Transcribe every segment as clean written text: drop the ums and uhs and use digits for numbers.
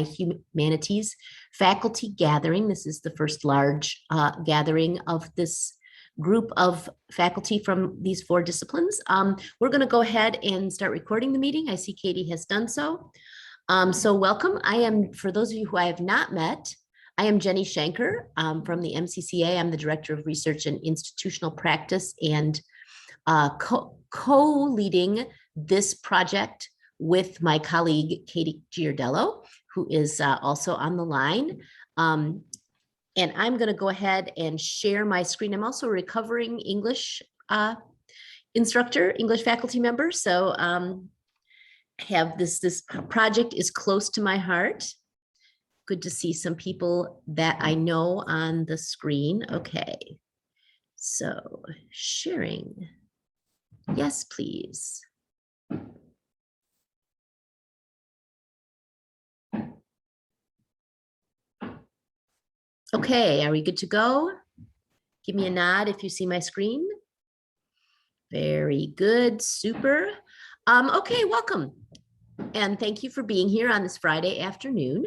MiHumanities faculty gathering. This is the first large gathering of this group of faculty from these 4 disciplines. We're going to go ahead and start recording the meeting. I see Katie has done so. So welcome. I am, for those of you who I have not met, I am Jenny Shanker from the MCCA. I'm the Director of Research and Institutional Practice and co-leading this project with my colleague, Katie Giardello, who is also on the line. And I'm going to go ahead and share my screen. I'm also a recovering English instructor, English faculty member. So have this project is close to my heart. Good to see some people that I know on the screen. Okay, so sharing. Yes, please. Okay, are we good to go? Give me a nod if you see my screen. Very good, super. Okay, welcome. And thank you for being here on this Friday afternoon.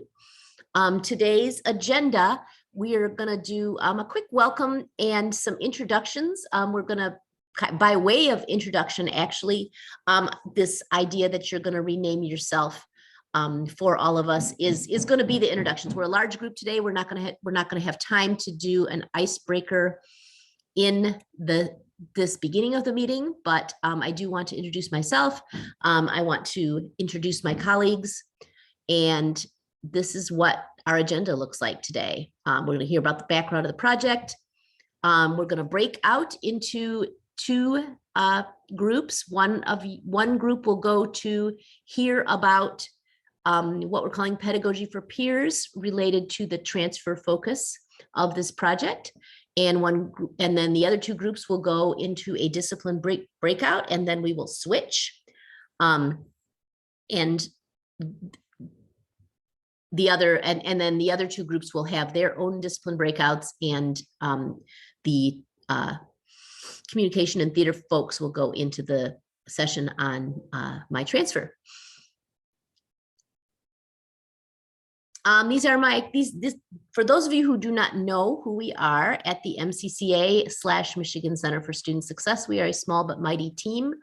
Today's agenda, we are gonna do a quick welcome and some introductions. We're gonna, by way of introduction, actually, this idea that you're gonna rename yourself for all of us is going to be the introductions. We're a large group today. We're not going to have time to do an icebreaker in this beginning of the meeting, but I do want to introduce myself. I want to introduce my colleagues, and this is what our agenda looks like today. We're going to hear about the background of the project. We're going to break out into 2 groups. One group will go to hear about what we're calling pedagogy for peers related to the transfer focus of this project. And then the other 2 groups will go into a discipline breakout, and then we will switch. And then the other 2 groups will have their own discipline breakouts, and the communication and theater folks will go into the session on my transfer. These are for those of you who do not know who we are at the MCCA/Michigan Center for Student Success. We are a small but mighty team.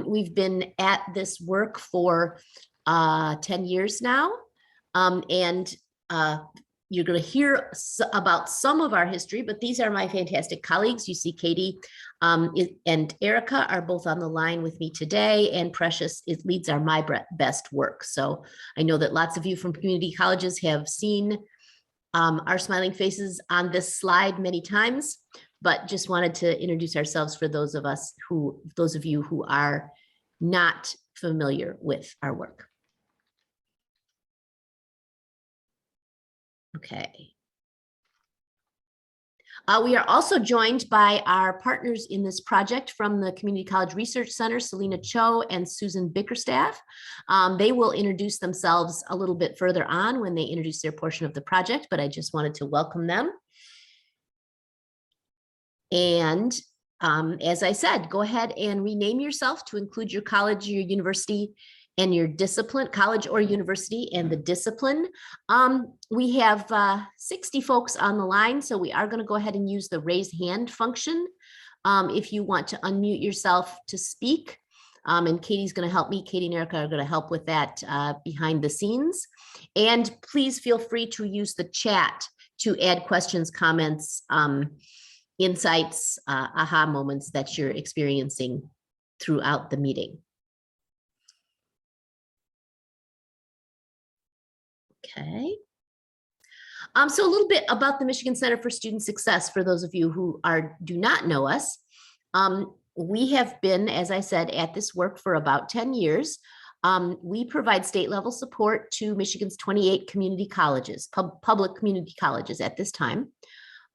We've been at this work for 10 years now. And you're going to hear about some of our history, but these are my fantastic colleagues. You see Katie and Erica are both on the line with me today, and Precious leads our My Best work. So I know that lots of you from community colleges have seen our smiling faces on this slide many times, but just wanted to introduce ourselves for those of you who are not familiar with our work. Okay. We are also joined by our partners in this project from the Community College Research Center, Selena Cho and Susan Bickerstaff. They will introduce themselves a little bit further on when they introduce their portion of the project, but I just wanted to welcome them. And as I said, go ahead and rename yourself to include your college, your university, and your discipline, college or university, and the discipline. We have 60 folks on the line, so we are going to go ahead and use the raise hand function if you want to unmute yourself to speak. And Katie's going to help me. Katie and Erica are going to help with that behind the scenes. And please feel free to use the chat to add questions, comments, insights, aha moments that you're experiencing throughout the meeting. Okay. So a little bit about the Michigan Center for Student Success for those of you who do not know us. We have been, as I said, at this work for about 10 years. We provide state level support to Michigan's 28 community colleges, public community colleges at this time.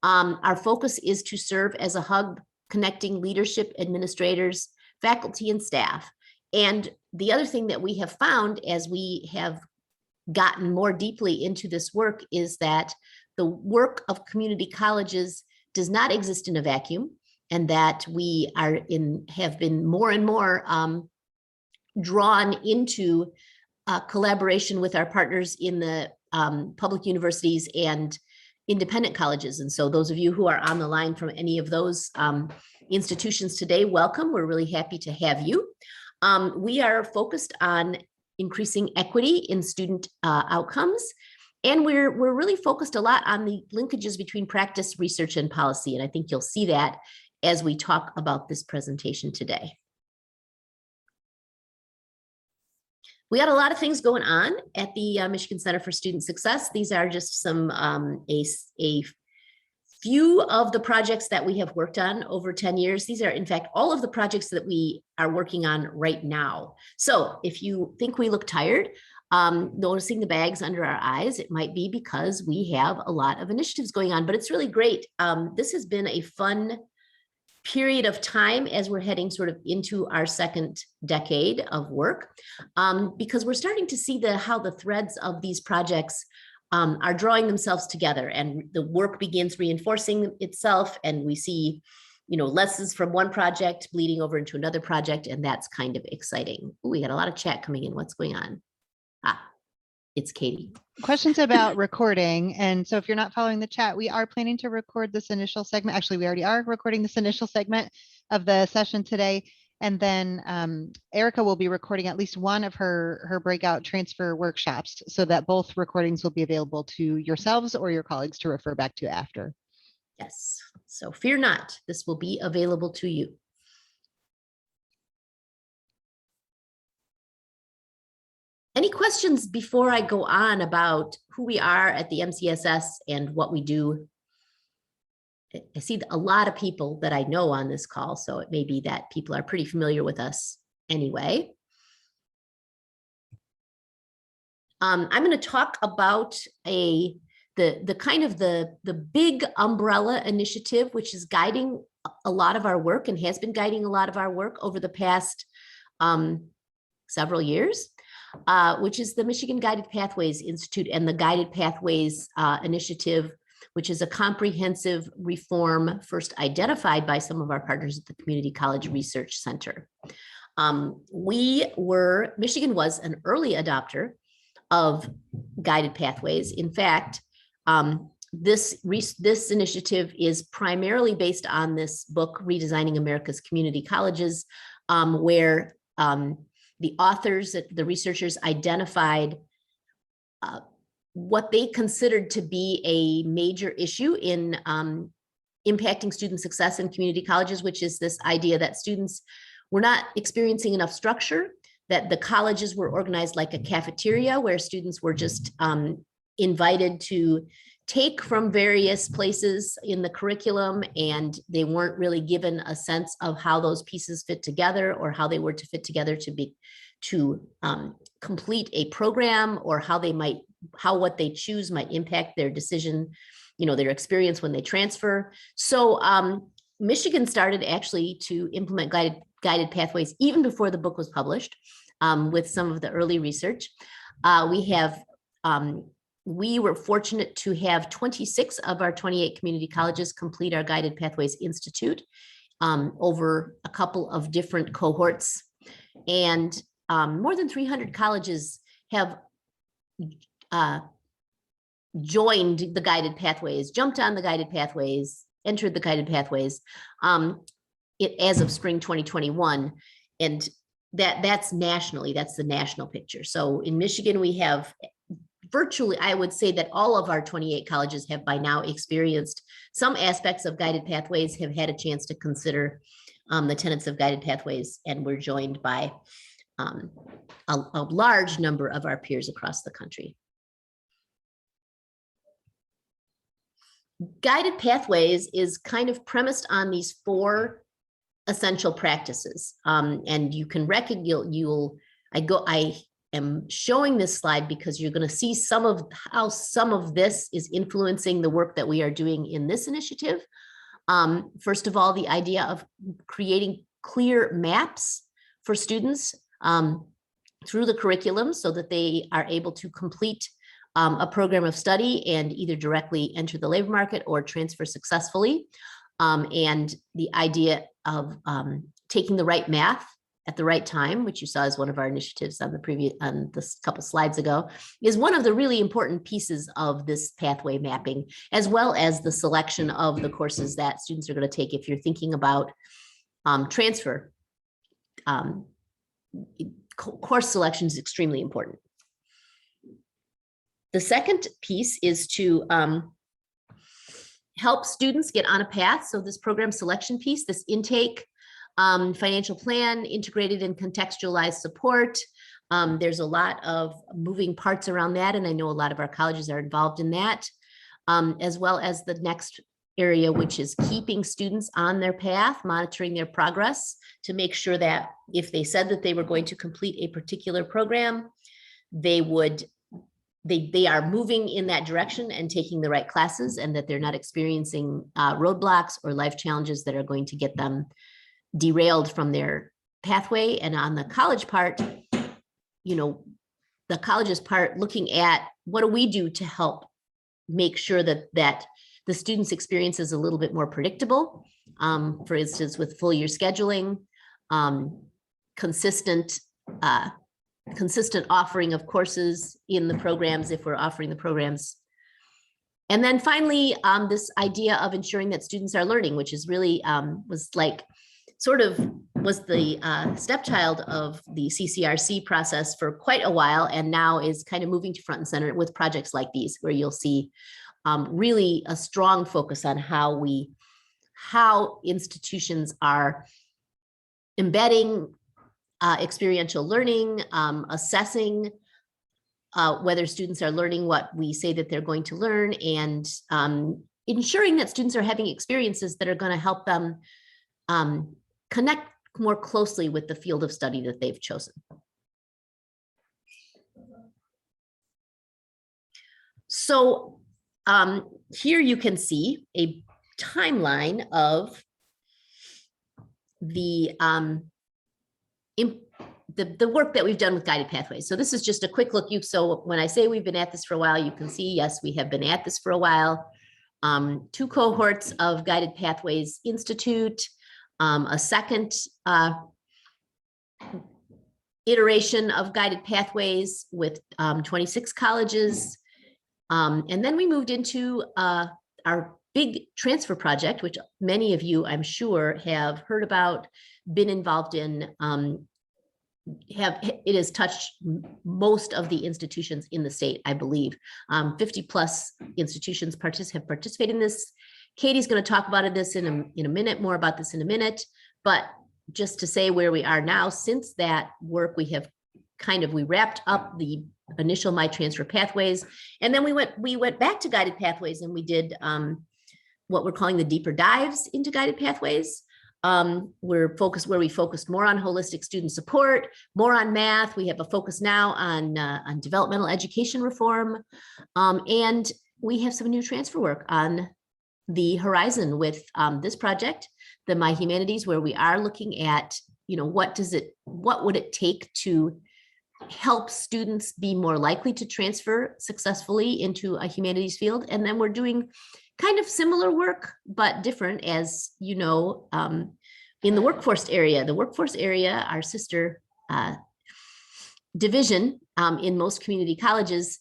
Our focus is to serve as a hub connecting leadership, administrators, faculty, and staff. And the other thing that we have found as we have gotten more deeply into this work is that the work of community colleges does not exist in a vacuum, and that we have been more and more drawn into collaboration with our partners in the public universities and independent colleges. And so those of you who are on the line from any of those institutions today, welcome. We're really happy to have you. We are focused on increasing equity in student outcomes. And we're really focused a lot on the linkages between practice, research, and policy. And I think you'll see that as we talk about this presentation today. We got a lot of things going on at the Michigan Center for Student Success. These are just some a few of the projects that we have worked on over 10 years. These are, in fact, all of the projects that we are working on right now. So if you think we look tired, noticing the bags under our eyes, it might be because we have a lot of initiatives going on, but it's really great. This has been a fun period of time as we're heading sort of into our second decade of work, because we're starting to see how the threads of these projects are drawing themselves together, and the work begins reinforcing itself, and we see, lessons from one project bleeding over into another project, and that's kind of exciting. Ooh, we got a lot of chat coming in. What's going on? It's Katie. Questions about recording. And so if you're not following the chat, we are planning to record this initial segment. Actually, we already are recording this initial segment of the session today. And then Erica will be recording at least one of her breakout transfer workshops so that both recordings will be available to yourselves or your colleagues to refer back to after. Yes. So fear not, this will be available to you. Any questions before I go on about who we are at the MCSS and what we do? I see a lot of people that I know on this call, so it may be that people are pretty familiar with us anyway. I'm going to talk about the kind of the big umbrella initiative, which is guiding a lot of our work and has been guiding a lot of our work over the past several years. Which is the Michigan Guided Pathways Institute and the Guided Pathways Initiative, which is a comprehensive reform first identified by some of our partners at the Community College Research Center. Michigan was an early adopter of guided pathways. In fact, this initiative is primarily based on this book, Redesigning America's Community Colleges, where the authors, the researchers identified what they considered to be a major issue in impacting student success in community colleges, which is this idea that students were not experiencing enough structure, that the colleges were organized like a cafeteria where students were just invited to take from various places in the curriculum, and they weren't really given a sense of how those pieces fit together or how they were to fit together to complete a program, or how what they choose might impact their decision, their experience when they transfer. So Michigan started actually to implement guided pathways even before the book was published, with some of the early research. We were fortunate to have 26 of our 28 community colleges complete our Guided Pathways Institute over a couple of different cohorts. And more than 300 colleges have joined the Guided Pathways, jumped on the Guided Pathways, entered the Guided Pathways as of spring 2021. And that's nationally, that's the national picture. So in Michigan, we have virtually, I would say that all of our 28 colleges have by now experienced some aspects of guided pathways, have had a chance to consider the tenets of guided pathways, and we're joined by a large number of our peers across the country. Guided pathways is kind of premised on these 4 essential practices, and you can I am showing this slide because you're going to see how some of this is influencing the work that we are doing in this initiative. First of all, the idea of creating clear maps for students through the curriculum so that they are able to complete a program of study and either directly enter the labor market or transfer successfully. And the idea of taking the right math at the right time, which you saw as one of our initiatives on this couple slides ago, is one of the really important pieces of this pathway mapping, as well as the selection of the courses that students are going to take. If you're thinking about transfer, course selection is extremely important. The second piece is to help students get on a path. So this program selection piece, this intake, financial plan, integrated and contextualized support. There's a lot of moving parts around that, and I know a lot of our colleges are involved in that, as well as the next area, which is keeping students on their path, monitoring their progress to make sure that if they said that they were going to complete a particular program, they are moving in that direction and taking the right classes, and that they're not experiencing roadblocks or life challenges that are going to get them derailed from their pathway. And on the college part, the college's part, looking at what do we do to help make sure that the student's experience is a little bit more predictable. For instance, with full year scheduling, consistent offering of courses in the programs if we're offering the programs. And then finally, this idea of ensuring that students are learning, which is really was the stepchild of the CCRC process for quite a while, and now is kind of moving to front and center with projects like these, where you'll see really a strong focus on how institutions are embedding experiential learning, assessing whether students are learning what we say that they're going to learn, and ensuring that students are having experiences that are going to help them connect more closely with the field of study that they've chosen. So here you can see a timeline of the work that we've done with guided pathways. So this is just a quick look. So when I say we've been at this for a while, you can see, yes, we have been at this for a while. 2 cohorts of Guided Pathways Institute, a second iteration of Guided Pathways with 26 colleges. And then we moved into our big transfer project, which many of you, I'm sure, have heard about, been involved in. It has touched most of the institutions in the state, I believe. 50 plus institutions have participated in this. Katie's going to talk about this in a minute, more about this in a minute. But just to say where we are now, since that work, we wrapped up the initial My Transfer Pathways, and then we went back to Guided Pathways, and we did what we're calling the deeper dives into Guided Pathways. We focused more on holistic student support, more on math. We have a focus now on developmental education reform, and we have some new transfer work on the horizon with this project, the MiHumanities, where we are looking at, what would it take to help students be more likely to transfer successfully into a humanities field. And then we're doing kind of similar work, but different, as in the workforce area. The workforce area, our sister division in most community colleges,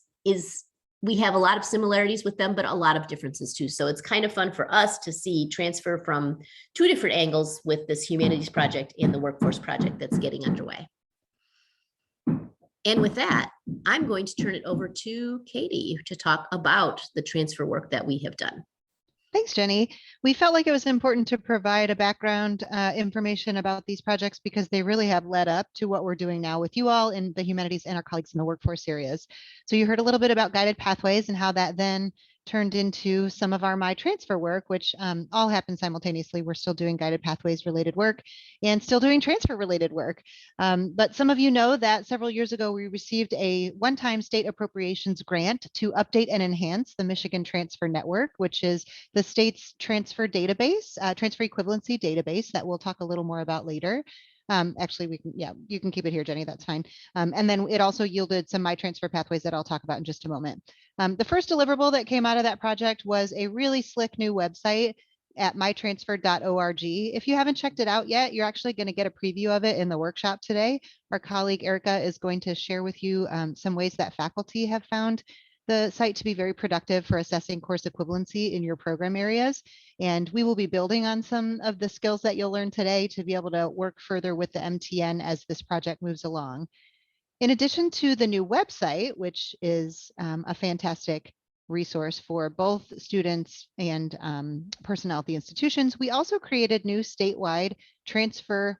we have a lot of similarities with them, but a lot of differences too. So it's kind of fun for us to see transfer from 2 different angles with this humanities project and the workforce project that's getting underway. And with that, I'm going to turn it over to Katie to talk about the transfer work that we have done. Thanks, Jenny. We felt like it was important to provide a background information about these projects because they really have led up to what we're doing now with you all in the humanities and our colleagues in the workforce areas. So you heard a little bit about Guided Pathways and how that then turned into some of our My Transfer work, which all happened simultaneously. We're still doing Guided Pathways related work and still doing transfer related work. But some of you know that several years ago, we received a one-time state appropriations grant to update and enhance the Michigan Transfer Network, which is the state's transfer database, transfer equivalency database that we'll talk a little more about later. Actually, you can keep it here, Jenny, that's fine. And then it also yielded some My Transfer Pathways that I'll talk about in just a moment. The first deliverable that came out of that project was a really slick new website at mytransfer.org. If you haven't checked it out yet, you're actually going to get a preview of it in the workshop today. Our colleague Erica is going to share with you some ways that faculty have found the site to be very productive for assessing course equivalency in your program areas. And we will be building on some of the skills that you'll learn today to be able to work further with the MTN as this project moves along. In addition to the new website, which is a fantastic resource for both students and personnel at the institutions, we also created new statewide transfer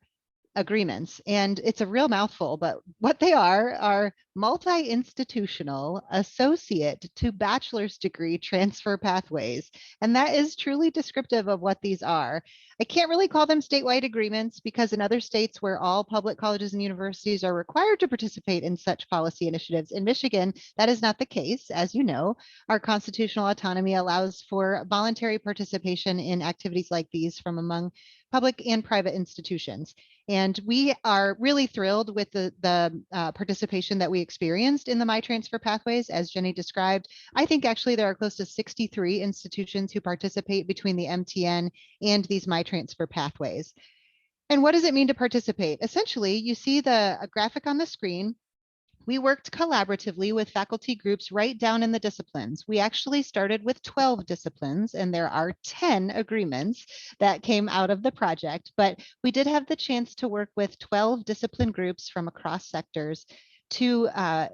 agreements. And it's a real mouthful, but what they are multi-institutional associate to bachelor's degree transfer pathways. And that is truly descriptive of what these are. I can't really call them statewide agreements because in other states where all public colleges and universities are required to participate in such policy initiatives, in Michigan, that is not the case. As you know, our constitutional autonomy allows for voluntary participation in activities like these from among public and private institutions. And we are really thrilled with the participation that we experienced in the MyTransfer pathways, as Jenny described. I think actually there are close to 63 institutions who participate between the MTN and these MyTransfer pathways. And what does it mean to participate? Essentially, you see the graphic on the screen. We worked collaboratively with faculty groups right down in the disciplines. We actually started with 12 disciplines, and there are 10 agreements that came out of the project, but we did have the chance to work with 12 discipline groups from across sectors to kind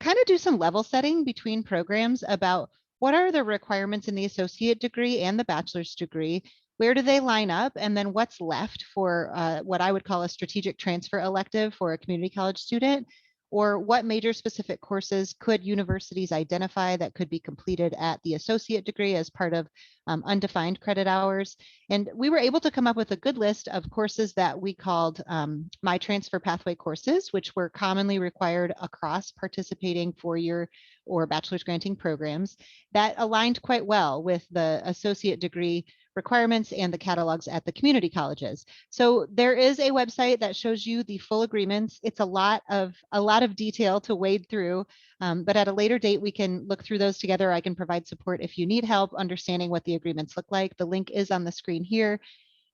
of do some level setting between programs about what are the requirements in the associate degree and the bachelor's degree, where do they line up, and then what's left for what I would call a strategic transfer elective for a community college student, or what major specific courses could universities identify that could be completed at the associate degree as part of undefined credit hours. And we were able to come up with a good list of courses that we called My Transfer Pathway courses, which were commonly required across participating four-year or bachelor's granting programs that aligned quite well with the associate degree requirements and the catalogs at the community colleges. So there is a website that shows you the full agreements. It's a lot of detail to wade through, but at a later date, we can look through those together. I can provide support if you need help understanding what the agreements look like. The link is on the screen here.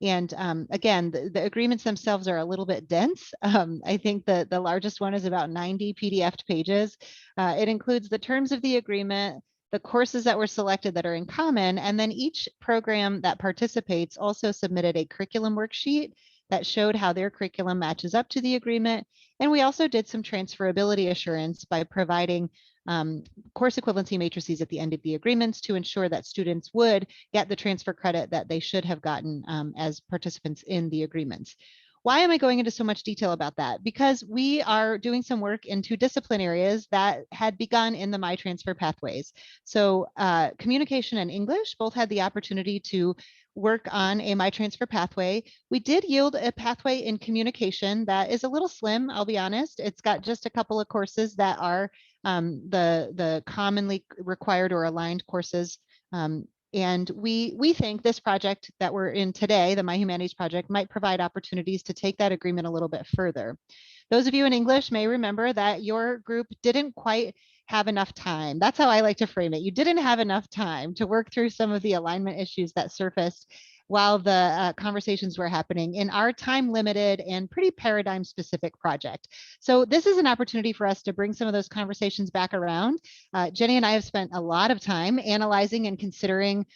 And again, the agreements themselves are a little bit dense. I think the largest one is about 90 PDF pages. It includes the terms of the agreement, the courses that were selected that are in common, and then each program that participates also submitted a curriculum worksheet that showed how their curriculum matches up to the agreement. And we also did some transferability assurance by providing course equivalency matrices at the end of the agreements to ensure that students would get the transfer credit that they should have gotten as participants in the agreements. Why am I going into so much detail about that? Because we are doing some work in two discipline areas that had begun in the MyTransfer pathways. So communication and English both had the opportunity to work on a MyTransfer pathway. We did yield a pathway in communication that is a little slim, I'll be honest. It's got just a couple of courses that are the commonly required or aligned courses. And we think this project that we're in today, the MiHumanities project, might provide opportunities to take that agreement a little bit further. Those of you in English may remember that your group didn't quite have enough time. That's how I like to frame it. You didn't have enough time to work through some of the alignment issues that surfaced while the conversations were happening in our time limited and pretty paradigm specific project. So this is an opportunity for us to bring some of those conversations back around. Jenny and I have spent a lot of time analyzing and considering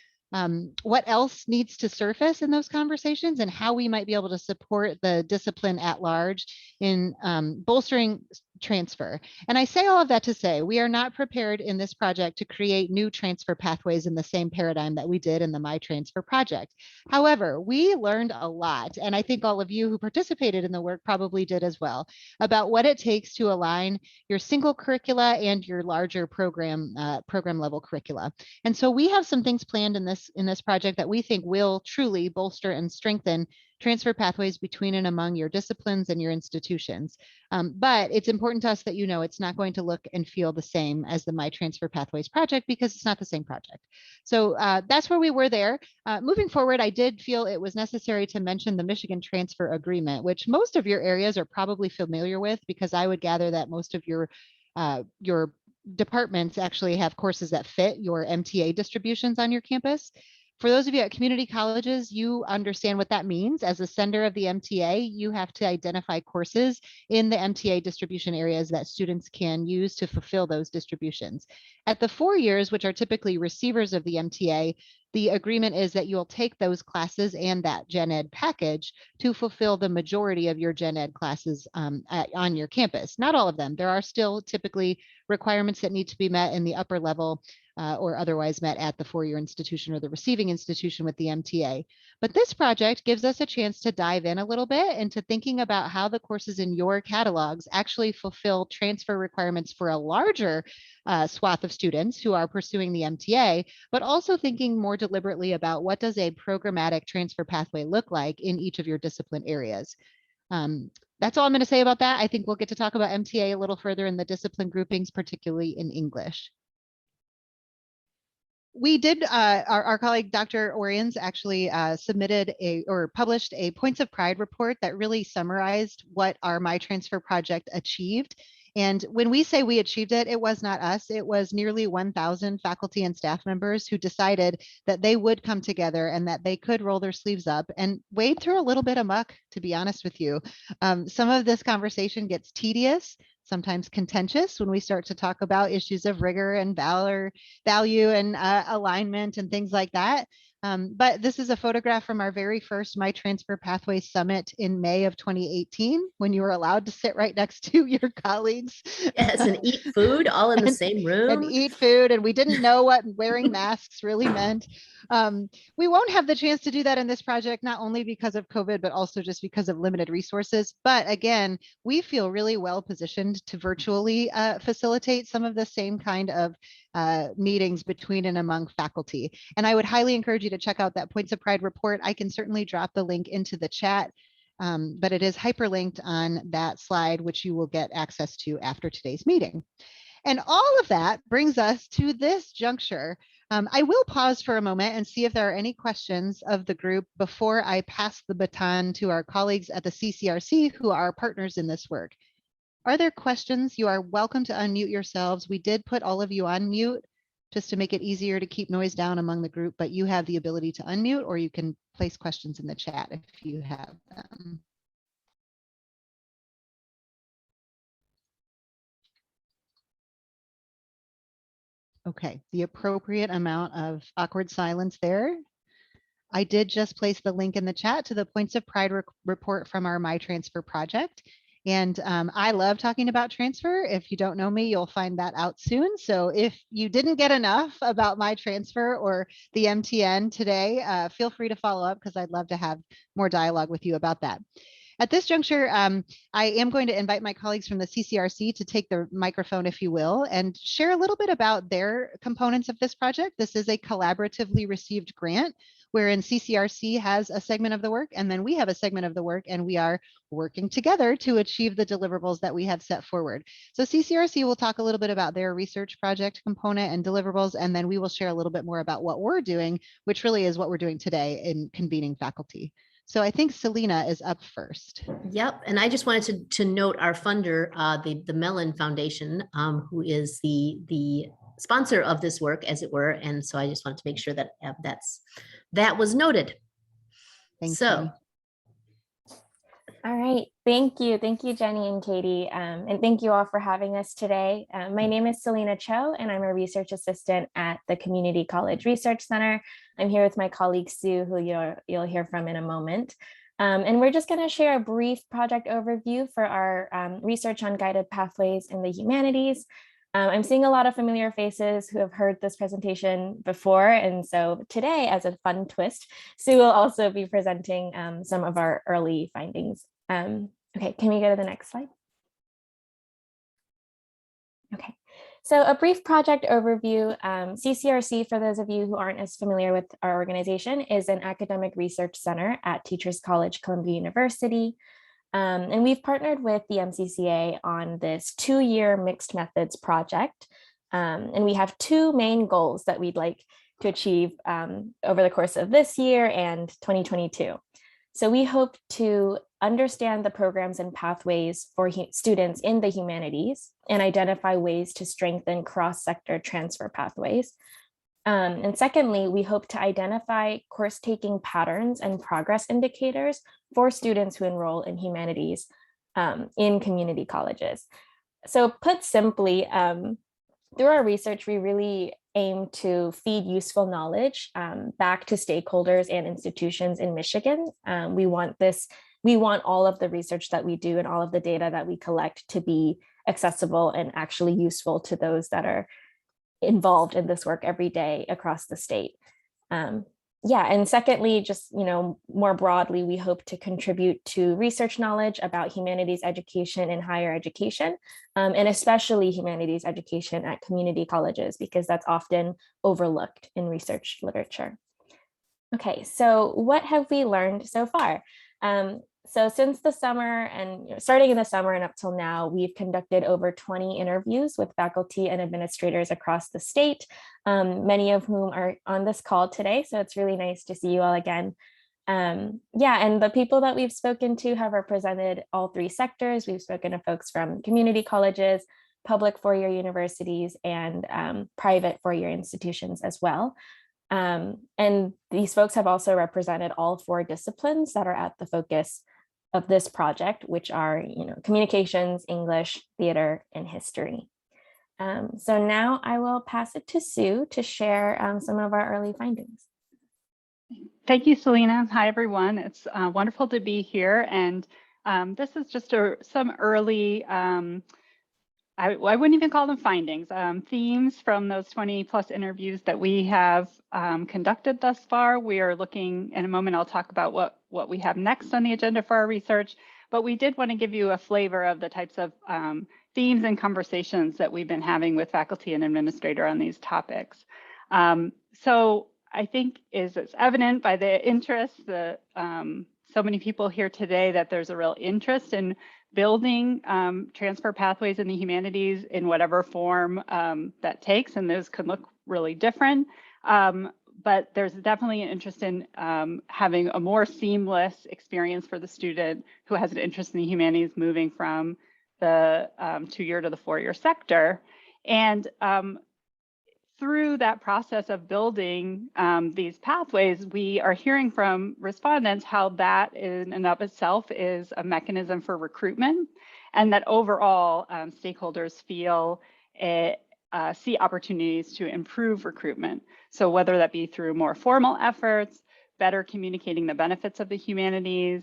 what else needs to surface in those conversations and how we might be able to support the discipline at large in bolstering transfer. And I say all of that to say we are not prepared in this project to create new transfer pathways in the same paradigm that we did in the MyTransfer project. However, we learned a lot, and I think all of you who participated in the work probably did as well, about what it takes to align your single curricula and your larger program level curricula. And so we have some things planned in this project that we think will truly bolster and strengthen transfer pathways between and among your disciplines and your institutions. But it's important to us that you know it's not going to look and feel the same as the MyTransfer Pathways project because it's not the same project. So that's where we were there. Moving forward, I did feel it was necessary to mention the Michigan Transfer Agreement, which most of your areas are probably familiar with because I would gather that most of your departments actually have courses that fit your MTA distributions on your campus. For those of you at community colleges, you understand what that means. As a sender of the MTA, you have to identify courses in the MTA distribution areas that students can use to fulfill those distributions. At the 4 years, which are typically receivers of the MTA, the agreement is that you'll take those classes and that gen ed package to fulfill the majority of your gen ed classes on your campus. Not all of them. There are still typically requirements that need to be met in the upper level or otherwise met at the 4-year institution or the receiving institution with the MTA. But this project gives us a chance to dive in a little bit into thinking about how the courses in your catalogs actually fulfill transfer requirements for a larger swath of students who are pursuing the MTA, but also thinking more deliberately about what does a programmatic transfer pathway look like in each of your discipline areas. That's all I'm going to say about that. I think we'll get to talk about MTA a little further in the discipline groupings, particularly in English. We did, our colleague, Dr. Oriens, actually submitted or published a Points of Pride report that really summarized what our MyTransfer project achieved. And when we say we achieved it, it was not us. It was nearly 1,000 faculty and staff members who decided that they would come together and that they could roll their sleeves up and wade through a little bit of muck, to be honest with you. Some of this conversation gets tedious, sometimes contentious when we start to talk about issues of rigor and value and alignment and things like that. But this is a photograph from our very first MyTransfer Pathway Summit in May of 2018, when you were allowed to sit right next to your colleagues. Yes, and eat food all in the same And room. eat food, and we didn't know what wearing masks really meant. We won't have the chance to do that in this project, not only because of COVID, but also just because of limited resources. But again, we feel really well positioned to virtually facilitate some of the same kind of meetings between and among faculty. And I would highly encourage you to check out that Points of Pride report. I can certainly drop the link into the chat, but it is hyperlinked on that slide, which you will get access to after today's meeting. And all of that brings us to this juncture. I will pause for a moment and see if there are any questions of the group before I pass the baton to our colleagues at the CCRC who are partners in this work. Are there questions? You are welcome to unmute yourselves. We did put all of you on mute just to make it easier to keep noise down among the group, but you have the ability to unmute, or you can place questions in the chat if you have them. Okay, the appropriate amount of awkward silence there. I did just place the link in the chat to the Points of Pride report from our MyTransfer project. And I love talking about transfer. If you don't know me, you'll find that out soon. So if you didn't get enough about MyTransfer or the MTN today, feel free to follow up because I'd love to have more dialogue with you about that. At this juncture, I am going to invite my colleagues from the CCRC to take the microphone, if you will, and share a little bit about their components of this project. This is a collaboratively received grant wherein CCRC has a segment of the work and then we have a segment of the work, and we are working together to achieve the deliverables that we have set forward. So CCRC will talk a little bit about their research project component and deliverables, and then we will share a little bit more about what we're doing, which really is what we're doing today in convening faculty. So I think Selena is up first. Yep, and I just wanted to note our funder, the Mellon Foundation, who is the sponsor of this work, as it were. And so I just wanted to make sure that that was noted. Thanks, so. Jenny. All right, thank you, Jenny and Katie, and thank you all for having us today. My name is Selena Cho, and I'm a research assistant at the Community College Research Center. I'm here with my colleague Sue, who you'll hear from in a moment. And we're just going to share a brief project overview for our research on guided pathways in the humanities. I'm seeing a lot of familiar faces who have heard this presentation before, and so today, as a fun twist, Sue will also be presenting some of our early findings. Okay, can we go to the next slide? Okay, so a brief project overview. CCRC, for those of you who aren't as familiar with our organization, is an academic research center at Teachers College, Columbia University. And we've partnered with the MCCA on this 2-year mixed methods project. And we have 2 main goals that we'd like to achieve over the course of this year and 2022. So we hope to understand the programs and pathways for students in the humanities and identify ways to strengthen cross-sector transfer pathways. And secondly, we hope to identify course taking patterns and progress indicators for students who enroll in humanities in community colleges. So put simply, through our research, we really aim to feed useful knowledge back to stakeholders and institutions in Michigan. We want all of the research that we do and all of the data that we collect to be accessible and actually useful to those that are involved in this work every day across the state. And secondly, just more broadly, we hope to contribute to research knowledge about humanities education in higher education, and especially humanities education at community colleges, because that's often overlooked in research literature. Okay, so what have we learned so far? So since the summer and starting in the summer and up till now, we've conducted over 20 interviews with faculty and administrators across the state, many of whom are on this call today. So it's really nice to see you all again. And the people that we've spoken to have represented all three sectors. We've spoken to folks from community colleges, public four-year universities, and private four-year institutions as well. And these folks have also represented all four disciplines that are at the focus of this project, which are communications, English, theater, and history. So now I will pass it to Sue to share some of our early findings. Thank you, Selena. Hi, everyone. It's wonderful to be here. And this is just some early, I wouldn't even call them findings, themes from those 20 plus interviews that we have conducted thus far. We are looking, in a moment, I'll talk about what we have next on the agenda for our research, but we did want to give you a flavor of the types of themes and conversations that we've been having with faculty and administrator on these topics. So I think it's evident by the interest, so many people here today, that there's a real interest in building transfer pathways in the humanities in whatever form that takes, and those could look really different. But there's definitely an interest in having a more seamless experience for the student who has an interest in the humanities moving from the 2-year to the 4-year sector. And through that process of building these pathways, we are hearing from respondents how that in and of itself is a mechanism for recruitment, and that overall stakeholders feel see opportunities to improve recruitment. So whether that be through more formal efforts, better communicating the benefits of the humanities,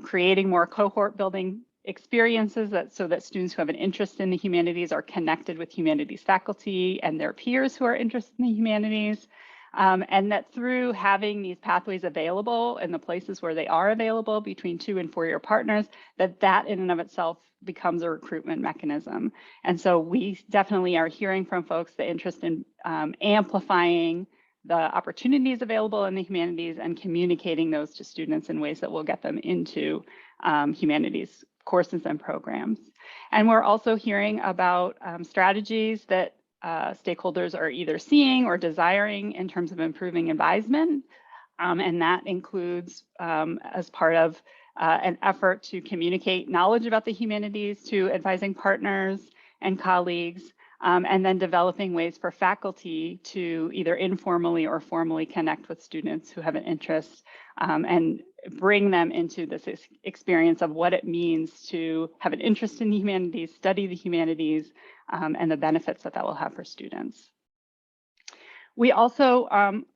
creating more cohort building experiences so that students who have an interest in the humanities are connected with humanities faculty and their peers who are interested in the humanities, and that through having these pathways available in the places where they are available between 2- and 4-year partners, that in and of itself becomes a recruitment mechanism. And so we definitely are hearing from folks the interest in amplifying the opportunities available in the humanities and communicating those to students in ways that will get them into humanities courses and programs. And we're also hearing about strategies that stakeholders are either seeing or desiring in terms of improving advisement. And that includes as part of an effort to communicate knowledge about the humanities to advising partners and colleagues, and then developing ways for faculty to either informally or formally connect with students who have an interest and bring them into this experience of what it means to have an interest in the humanities, study the humanities, and the benefits that will have for students. We also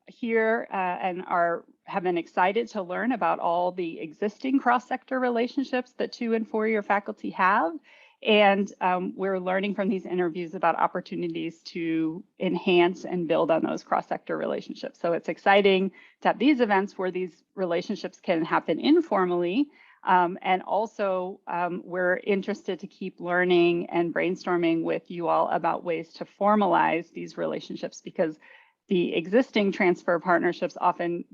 hear and have been excited to learn about all the existing cross-sector relationships that 2- and 4-year faculty have. And we're learning from these interviews about opportunities to enhance and build on those cross-sector relationships. So it's exciting to have these events where these relationships can happen informally. And also we're interested to keep learning and brainstorming with you all about ways to formalize these relationships, because the existing transfer partnerships often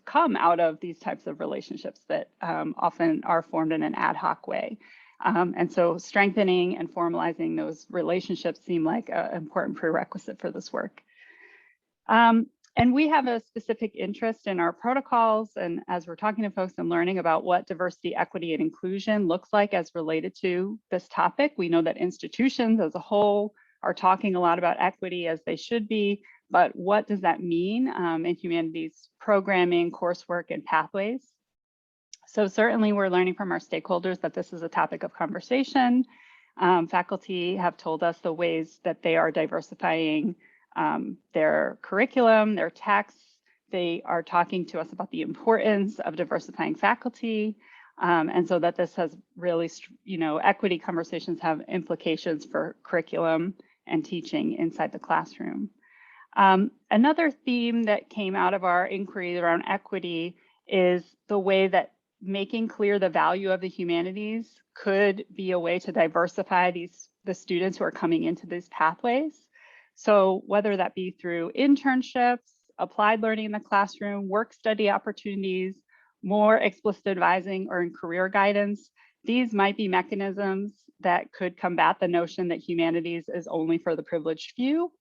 come out of these types of relationships that often are formed in an ad hoc way. And so strengthening and formalizing those relationships seem like an important prerequisite for this work. And we have a specific interest in our protocols, and as we're talking to folks and learning about what diversity, equity, and inclusion looks like as related to this topic, we know that institutions as a whole are talking a lot about equity, as they should be, but what does that mean in humanities programming, coursework, and pathways? So certainly we're learning from our stakeholders that this is a topic of conversation. Faculty have told us the ways that they are diversifying their curriculum, their texts. They are talking to us about the importance of diversifying faculty. And so that this has really, equity conversations have implications for curriculum and teaching inside the classroom. Another theme that came out of our inquiry around equity is the way that making clear the value of the humanities could be a way to diversify the students who are coming into these pathways. So whether that be through internships, applied learning in the classroom, work study opportunities, more explicit advising, or in career guidance, these might be mechanisms that could combat the notion that humanities is only for the privileged few,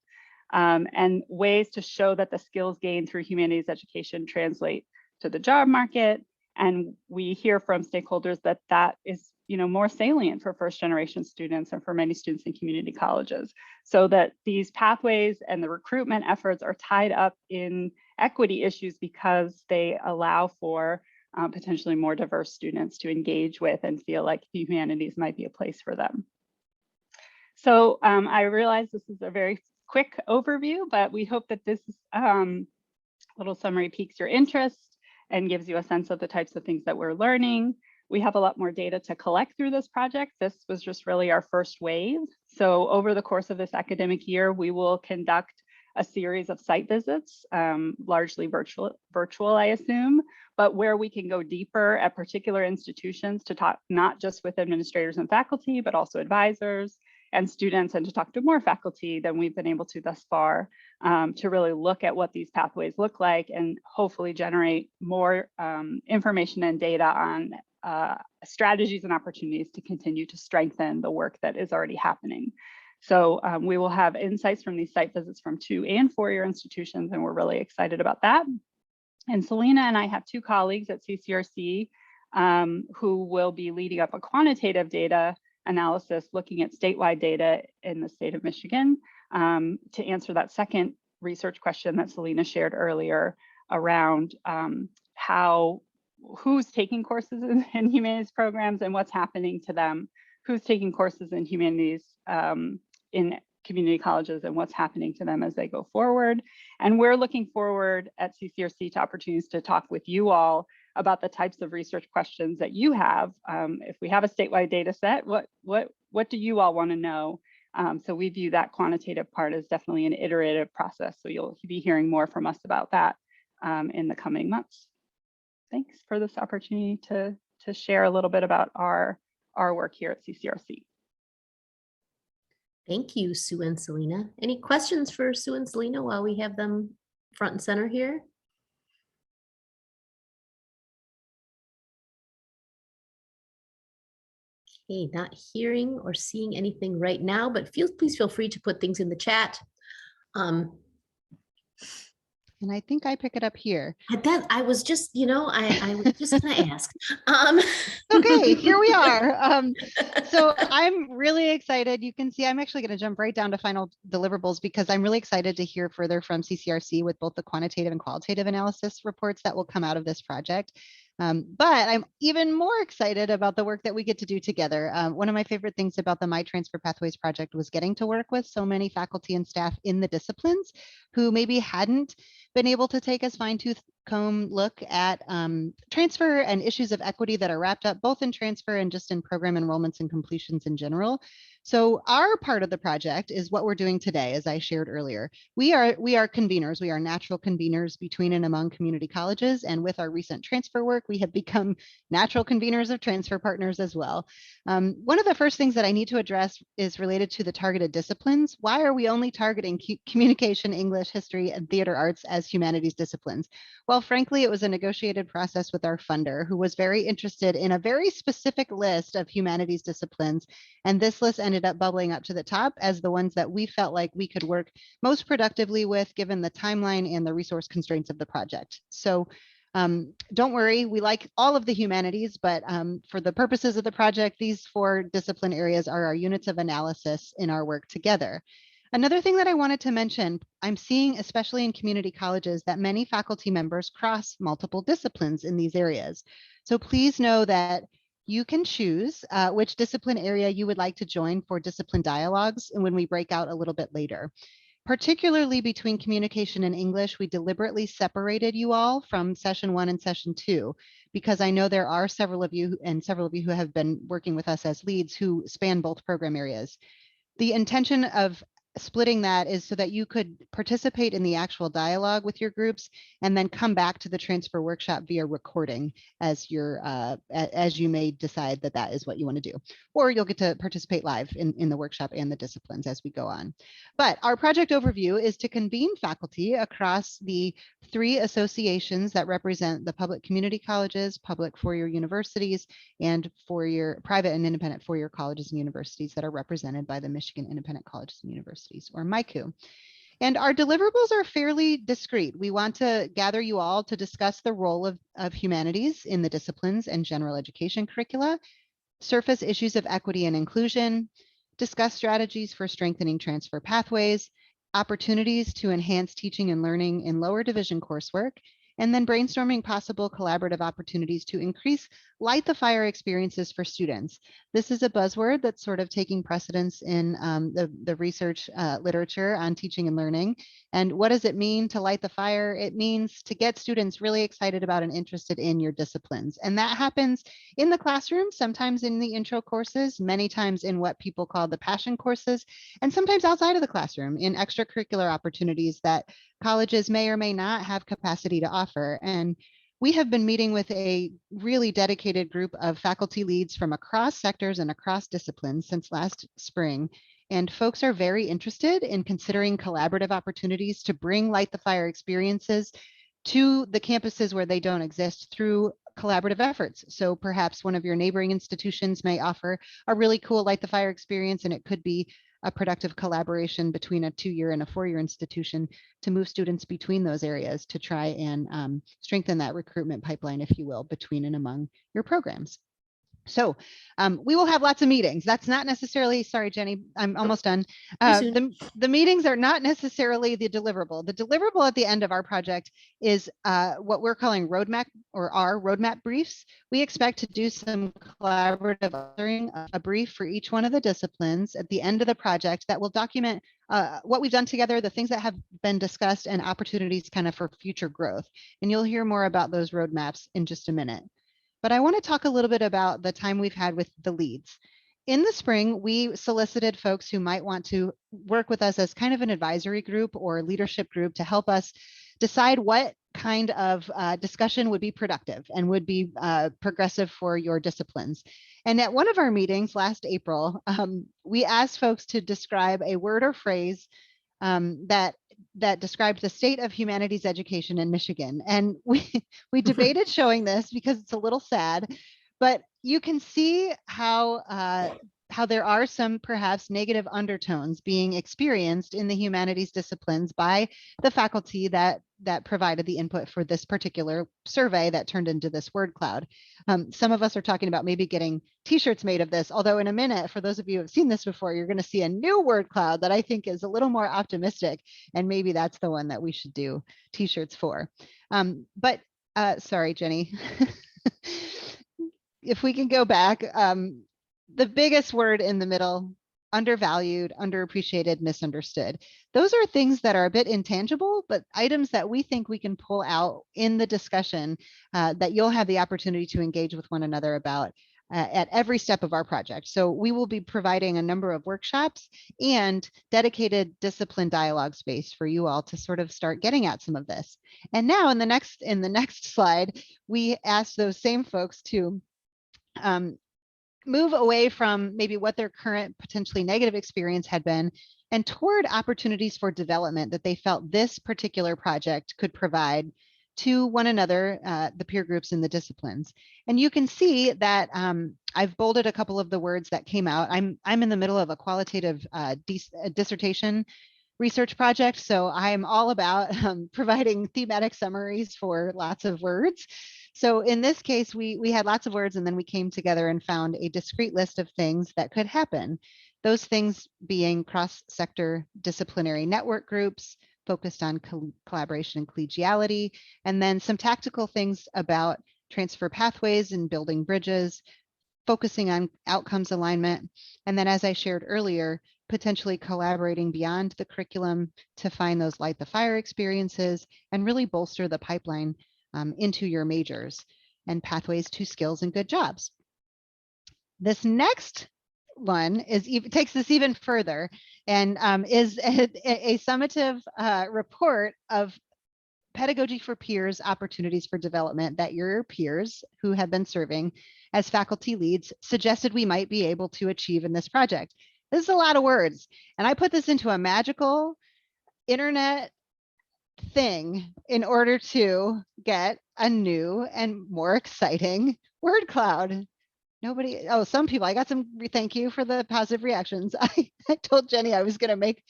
and ways to show that the skills gained through humanities education translate to the job market. And we hear from stakeholders that that is, more salient for first generation students and for many students in community colleges. So that these pathways and the recruitment efforts are tied up in equity issues because they allow for potentially more diverse students to engage with and feel like humanities might be a place for them. So I realize this is a very quick overview, but we hope that this little summary piques your interest and gives you a sense of the types of things that we're learning. We have a lot more data to collect through this project. This was just really our first wave. So over the course of this academic year, we will conduct a series of site visits, largely virtual, I assume, but where we can go deeper at particular institutions to talk not just with administrators and faculty, but also advisors and students, and to talk to more faculty than we've been able to thus far, to really look at what these pathways look like and hopefully generate more information and data on strategies and opportunities to continue to strengthen the work that is already happening. So we will have insights from these site visits from 2- and 4-year institutions, and we're really excited about that. And Selena and I have 2 colleagues at CCRC who will be leading up a quantitative data analysis looking at statewide data in the state of Michigan to answer that second research question that Selena shared earlier around who's taking courses in humanities programs and what's happening to them, who's taking courses in humanities in community colleges and what's happening to them as they go forward. And we're looking forward at CCRC to opportunities to talk with you all about the types of research questions that you have. If we have a statewide data set, what do you all want to know? So we view that quantitative part as definitely an iterative process. So you'll be hearing more from us about that in the coming months. Thanks for this opportunity to share a little bit about our work here at CCRC. Thank you, Sue and Selena. Any questions for Sue and Selena while we have them front and center here? Okay, not hearing or seeing anything right now, but please feel free to put things in the chat. And I think I pick it up here. I was just, I was just gonna ask. Okay, here we are. So I'm really excited. You can see I'm actually going to jump right down to final deliverables because I'm really excited to hear further from CCRC with both the quantitative and qualitative analysis reports that will come out of this project. But I'm even more excited about the work that we get to do together. One of my favorite things about the My Transfer Pathways project was getting to work with so many faculty and staff in the disciplines who maybe hadn't been able to take a fine-tooth comb look at transfer and issues of equity that are wrapped up both in transfer and just in program enrollments and completions in general. So our part of the project is what we're doing today, as I shared earlier. We are conveners. We are natural conveners between and among community colleges. And with our recent transfer work, we have become natural conveners of transfer partners as well. One of the first things that I need to address is related to the targeted disciplines. Why are we only targeting communication, English, history, and theater arts as humanities disciplines? Well, frankly, it was a negotiated process with our funder, who was very interested in a very specific list of humanities disciplines. And this list ended up bubbling up to the top as the ones that we felt like we could work most productively with, given the timeline and the resource constraints of the project. So don't worry, we like all of the humanities, but for the purposes of the project, these 4 discipline areas are our units of analysis in our work together. Another thing that I wanted to mention, I'm seeing, especially in community colleges, that many faculty members cross multiple disciplines in these areas. So please know that you can choose which discipline area you would like to join for discipline dialogues, and when we break out a little bit later. Particularly between communication and English, we deliberately separated you all from session 1 and session 2, because I know there are several of you who have been working with us as leads who span both program areas. The intention of splitting that is so that you could participate in the actual dialogue with your groups and then come back to the transfer workshop via recording as you may decide that that is what you want to do, or you'll get to participate live in the workshop and the disciplines as we go on. But our project overview is to convene faculty across the 3 associations that represent the public community colleges, public four-year universities, and private and independent four-year colleges and universities that are represented by the Michigan Independent Colleges and Universities, or MICU. And our deliverables are fairly discrete. We want to gather you all to discuss the role of humanities in the disciplines and general education curricula, surface issues of equity and inclusion, discuss strategies for strengthening transfer pathways, opportunities to enhance teaching and learning in lower division coursework, and then brainstorming possible collaborative opportunities to increase light the fire experiences for students. This is a buzzword that's sort of taking precedence in the research literature on teaching and learning. And what does it mean to light the fire? It means to get students really excited about and interested in your disciplines. And that happens in the classroom, sometimes in the intro courses, many times in what people call the passion courses, and sometimes outside of the classroom in extracurricular opportunities that colleges may or may not have capacity to offer. And we have been meeting with a really dedicated group of faculty leads from across sectors and across disciplines since last spring. And folks are very interested in considering collaborative opportunities to bring Light the Fire experiences to the campuses where they don't exist through collaborative efforts. So perhaps one of your neighboring institutions may offer a really cool Light the Fire experience, and it could be a productive collaboration between a 2-year and a 4-year institution to move students between those areas to try and strengthen that recruitment pipeline, if you will, between and among your programs. So we will have lots of meetings. That's not necessarily, sorry, Jenny, I'm almost done. The meetings are not necessarily the deliverable. The deliverable at the end of our project is what we're calling roadmap, or our roadmap briefs. We expect to do some collaborative authoring, a brief for each one of the disciplines at the end of the project that will document what we've done together, the things that have been discussed, and opportunities kind of for future growth. And you'll hear more about those roadmaps in just a minute. But I want to talk a little bit about the time we've had with the leads. In the spring, we solicited folks who might want to work with us as kind of an advisory group or leadership group to help us decide what kind of discussion would be productive and would be progressive for your disciplines. And at one of our meetings last April, we asked folks to describe a word or phrase that described the state of humanities education in Michigan. And we debated showing this because it's a little sad, but you can see how there are some perhaps negative undertones being experienced in the humanities disciplines by the faculty that provided the input for this particular survey that turned into this word cloud. Some of us are talking about maybe getting t-shirts made of this, although in a minute, for those of you who have seen this before, you're going to see a new word cloud that I think is a little more optimistic, and maybe that's the one that we should do t-shirts for. But sorry, Jenny. If we can go back, the biggest word in the middle, undervalued, underappreciated, misunderstood. Those are things that are a bit intangible, but items that we think we can pull out in the discussion that you'll have the opportunity to engage with one another about at every step of our project. So we will be providing a number of workshops and dedicated discipline dialogue space for you all to sort of start getting at some of this. And now in the next slide, we asked those same folks to move away from maybe what their current potentially negative experience had been and toward opportunities for development that they felt this particular project could provide to one another, the peer groups in the disciplines. And you can see that I've bolded a couple of the words that came out. I'm in the middle of a qualitative dissertation research project, so I'm all about providing thematic summaries for lots of words. So in this case, we had lots of words, and then we came together and found a discrete list of things that could happen. Those things being cross-sector disciplinary network groups focused on collaboration and collegiality, and then some tactical things about transfer pathways and building bridges, focusing on outcomes alignment, and then, as I shared earlier, potentially collaborating beyond the curriculum to find those light the fire experiences and really bolster the pipeline into your majors and pathways to skills and good jobs. This next one takes this even further and is a summative report of pedagogy for peers opportunities for development that your peers who have been serving as faculty leads suggested we might be able to achieve in this project. This is a lot of words, and I put this into a magical internet thing in order to get a new and more exciting word cloud. Nobody, oh, some people, I got some, thank you for the positive reactions. I told Jenny I was going to make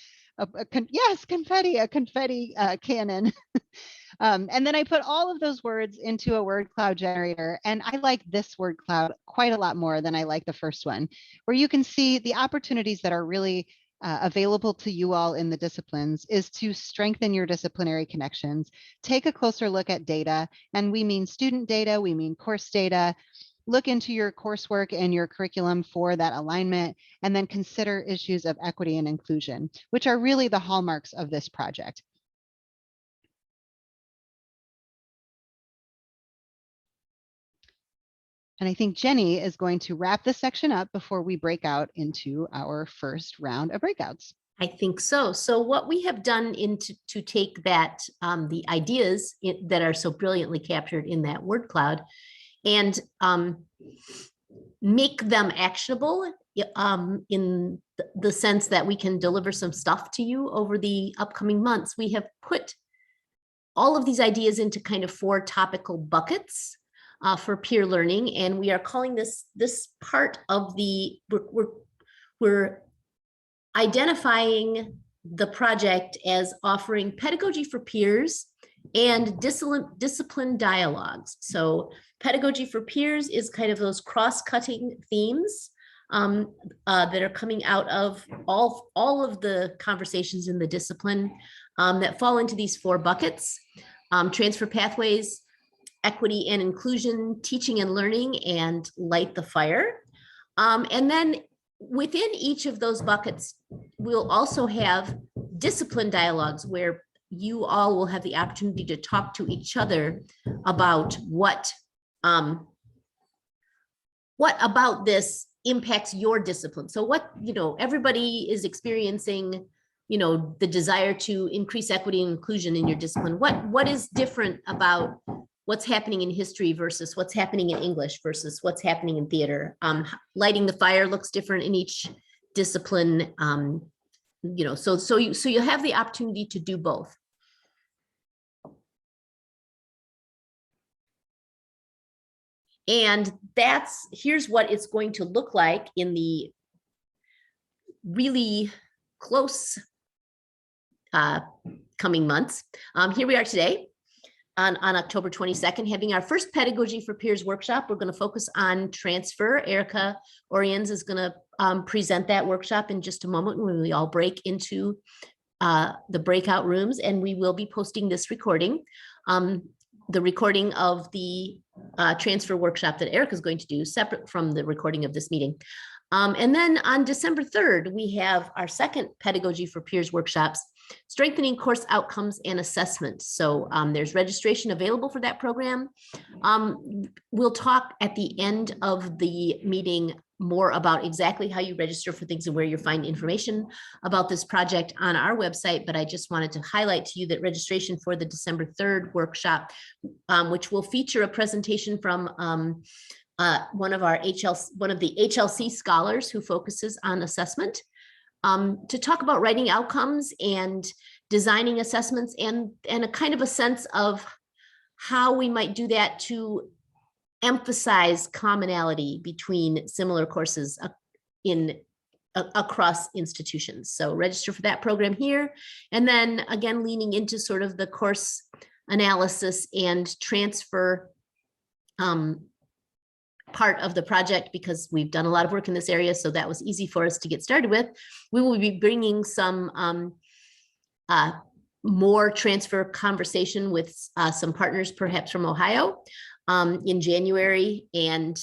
yes, confetti, a confetti cannon. And then I put all of those words into a word cloud generator. And I like this word cloud quite a lot more than I like the first one, where you can see the opportunities that are really available to you all in the disciplines is to strengthen your disciplinary connections, take a closer look at data, and we mean student data, we mean course data, look into your coursework and your curriculum for that alignment, and then consider issues of equity and inclusion, which are really the hallmarks of this project. And I think Jenny is going to wrap this section up before we break out into our first round of breakouts. I think so. So what we have done to take that, the ideas that are so brilliantly captured in that word cloud and make them actionable in the sense that we can deliver some stuff to you over the upcoming months. We have put all of these ideas into kind of 4 topical buckets for peer learning, and we are calling this part of the we're identifying the project as offering pedagogy for peers and discipline dialogues. So pedagogy for peers is kind of those cross-cutting themes that are coming out of all of the conversations in the discipline that fall into these 4 buckets: transfer pathways, equity and inclusion, teaching and learning, and light the fire. And then within each of those buckets, we'll also have discipline dialogues where you all will have the opportunity to talk to each other about what about this impacts your discipline. So what, everybody is experiencing, the desire to increase equity and inclusion in your discipline. What is different about what's happening in history versus what's happening in English versus what's happening in theater? Lighting the fire looks different in each discipline. So you have the opportunity to do both. And here's what it's going to look like in the really close coming months. Here we are today on October 22nd, having our first Pedagogy for Peers workshop. We're going to focus on transfer. Erica Oriens is going to present that workshop in just a moment when we all break into the breakout rooms, and we will be posting this recording. The recording of the transfer workshop that Erica is going to do, separate from the recording of this meeting. And then on December 3rd, we have our second Pedagogy for Peers workshops, strengthening course outcomes and assessment. So there's registration available for that program. We'll talk at the end of the meeting more about exactly how you register for things and where you find information about this project on our website. But I just wanted to highlight to you that registration for the December 3rd workshop, which will feature a presentation from one of the HLC scholars who focuses on assessment, to talk about writing outcomes and designing assessments and a kind of a sense of how we might do that to emphasize commonality between similar courses across institutions. So register for that program here. And then again, leaning into sort of the course analysis and transfer part of the project because we've done a lot of work in this area. So that was easy for us to get started with. We will be bringing some more transfer conversation with some partners, perhaps from Ohio, in January. And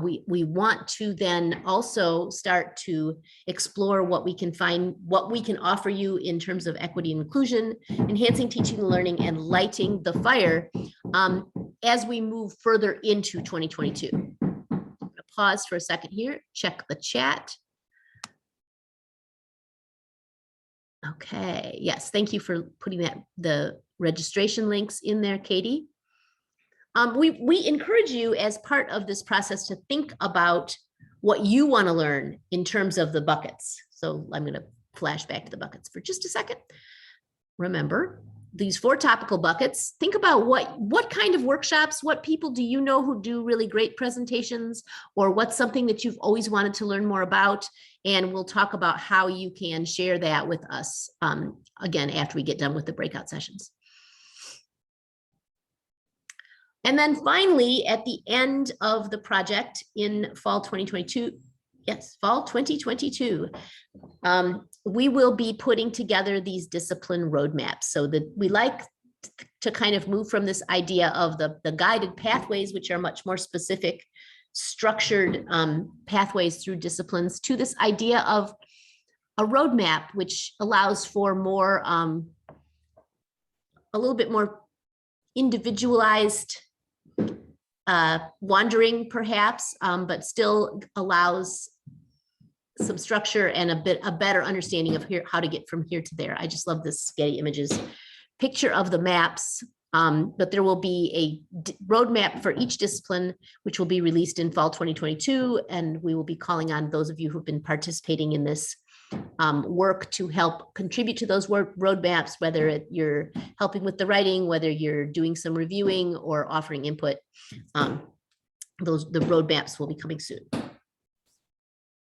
we want to then also start to explore what we can find, what we can offer you in terms of equity and inclusion, enhancing teaching and learning, and lighting the fire as we move further into 2022. I'm gonna pause for a second here, check the chat. Okay, yes, thank you for putting the registration links in there, Katie. We encourage you as part of this process to think about what you want to learn in terms of the buckets. So I'm going to flash back to the buckets for just a second. Remember these 4 topical buckets. Think about what kind of workshops, what people do you know who do really great presentations, or what's something that you've always wanted to learn more about. And we'll talk about how you can share that with us again after we get done with the breakout sessions. And then finally, at the end of the project in fall 2022, yes, fall 2022, we will be putting together these discipline roadmaps. So that we like to kind of move from this idea of the guided pathways, which are much more specific, structured pathways through disciplines, to this idea of a roadmap, which allows for more, a little bit more individualized wandering perhaps, but still allows some structure and a better understanding of how to get from here to there. I just love this Getty Images picture of the maps, but there will be a roadmap for each discipline, which will be released in fall 2022. And we will be calling on those of you who've been participating in this work to help contribute to those roadmaps, whether you're helping with the writing, whether you're doing some reviewing or offering input. The roadmaps will be coming soon.